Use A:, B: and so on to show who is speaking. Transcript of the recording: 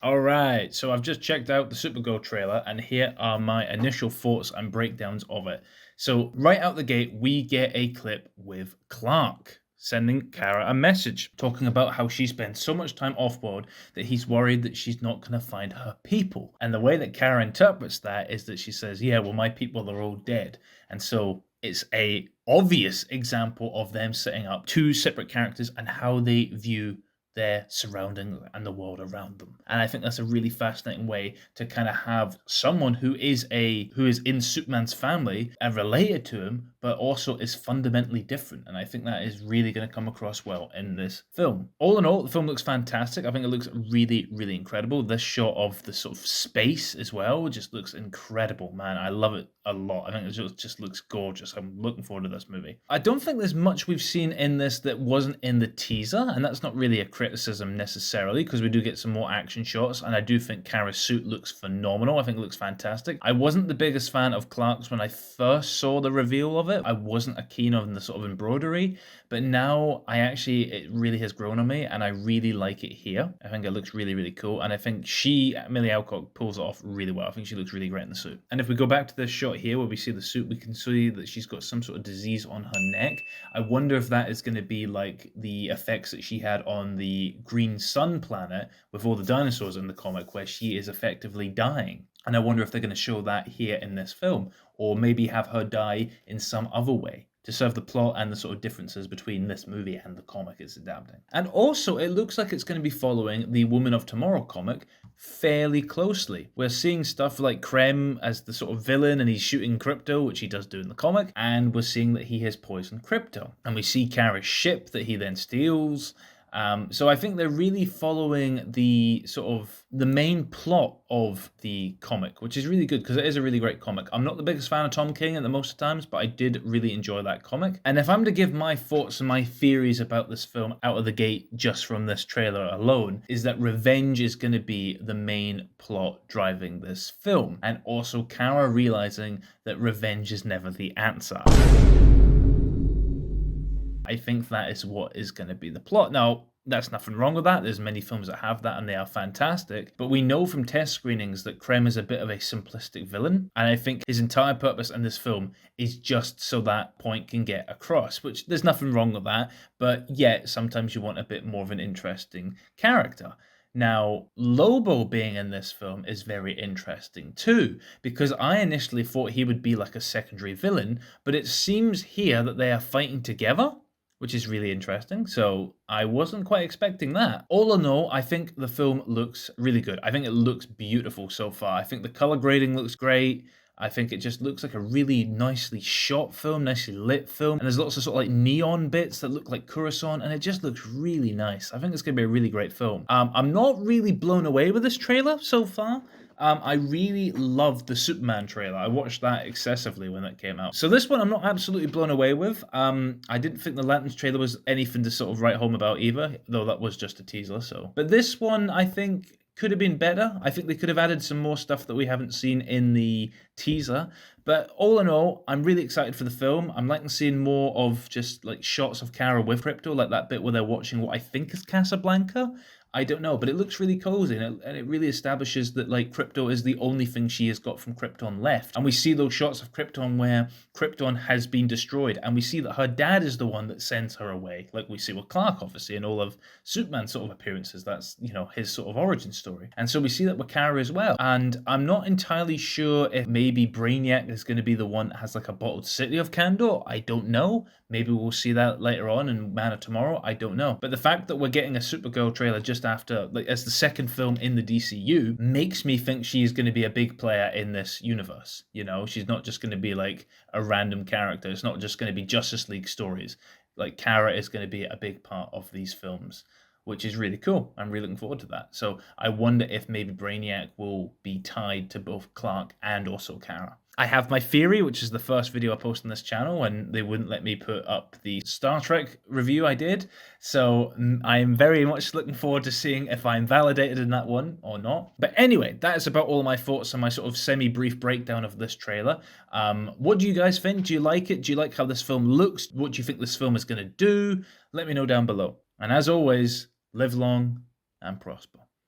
A: Alright, so I've just checked out the Supergirl trailer, and here are my initial thoughts and breakdowns of it. So, right out the gate, we get a clip with Clark sending Kara a message talking about how she spends so much time off-world that he's worried that she's not going to find her people. And the way that Kara interprets that is that she says, yeah, well, my people are all dead. And so it's a obvious example of them setting up two separate characters and how they view their surrounding and the world around them. And I think that's a really fascinating way to kind of have someone who is in Superman's family and related to him, but also is fundamentally different. And I think that is really going to come across well in this film. All in all, the film looks fantastic. I think it looks really, really incredible. This shot of the sort of space as well just looks incredible, man. I love it a lot. I think it just looks gorgeous. I'm looking forward to this movie. I don't think there's much we've seen in this that wasn't in the teaser, and that's not really a criticism necessarily, because we do get some more action shots, and I do think Kara's suit looks phenomenal. I think it looks fantastic. I wasn't the biggest fan of Clark's when I first saw the reveal of it. I wasn't a keen on the sort of embroidery, but now it really has grown on me, and I really like it here. I think it looks really, really cool, and I think Millie Alcock, pulls it off really well. I think she looks really great in the suit. And if we go back to this shot here where we see the suit, we can see that she's got some sort of disease on her neck. I wonder if that is going to be like the effects that she had on the Green Sun planet with all the dinosaurs in the comic, where she is effectively dying. And I wonder if they're going to show that here in this film, or maybe have her die in some other way to serve the plot and the sort of differences between this movie and the comic it's adapting. And also, it looks like it's going to be following the Woman of Tomorrow comic fairly closely. We're seeing stuff like Krem as the sort of villain, and he's shooting Krypto, which he does do in the comic, and we're seeing that he has poisoned Krypto. And we see Kara's ship that he then steals. So I think they're really following the main plot of the comic, which is really good because it is a really great comic. I'm not the biggest fan of Tom King at the most of times, but I did really enjoy that comic. And if I'm to give my thoughts and my theories about this film out of the gate just from this trailer alone, is that revenge is going to be the main plot driving this film. And also Kara realizing that revenge is never the answer. I think that is what is going to be the plot. Now, that's nothing wrong with that. There's many films that have that and they are fantastic. But we know from test screenings that Krem is a bit of a simplistic villain. And I think his entire purpose in this film is just so that point can get across, which there's nothing wrong with that. But yet, sometimes you want a bit more of an interesting character. Now, Lobo being in this film is very interesting too, because I initially thought he would be like a secondary villain, but it seems here that they are fighting together, which is really interesting. So I wasn't quite expecting that. All in all, I think the film looks really good. I think it looks beautiful so far. I think the color grading looks great. I think it just looks like a really nicely shot film, nicely lit film. And there's lots of sort of like neon bits that look like Coruscant, and it just looks really nice. I think it's going to be a really great film. I'm not really blown away with this trailer so far. I really loved the Superman trailer. I watched that excessively when it came out. So this one I'm not absolutely blown away with. I didn't think the Lanterns trailer was anything to sort of write home about either, though that was just a teaser. But this one, I think, could have been better. I think they could have added some more stuff that we haven't seen in the teaser. But all in all, I'm really excited for the film. I'm liking seeing more of just like shots of Kara with Krypto, like that bit where they're watching what I think is Casablanca. I don't know, but it looks really cozy, and it really establishes that like Krypto is the only thing she has got from Krypton left. And we see those shots of Krypton where Krypton has been destroyed, and we see that her dad is the one that sends her away, like we see with Clark, obviously, in all of Superman's sort of appearances. That's, his sort of origin story. And so we see that with Kara as well. And I'm not entirely sure if maybe Brainiac is going to be the one that has like a bottled city of Kandor. I don't know. Maybe we'll see that later on in Man of Tomorrow. I don't know. But the fact that we're getting a Supergirl trailer just after, like, as the second film in the DCU, makes me think she is going to be a big player in this universe. She's not just going to be like a random character. It's not just going to be Justice League stories. Like, Kara is going to be a big part of these films, which is really cool. I'm really looking forward to that. So I wonder if maybe Brainiac will be tied to both Clark and also Kara. I have my theory, which is the first video I post on this channel, and they wouldn't let me put up the Star Trek review I did. So I am very much looking forward to seeing if I'm validated in that one or not. But anyway, that is about all of my thoughts on my sort of semi-brief breakdown of this trailer. What do you guys think? Do you like it? Do you like how this film looks? What do you think this film is going to do? Let me know down below. And as always, live long and prosper.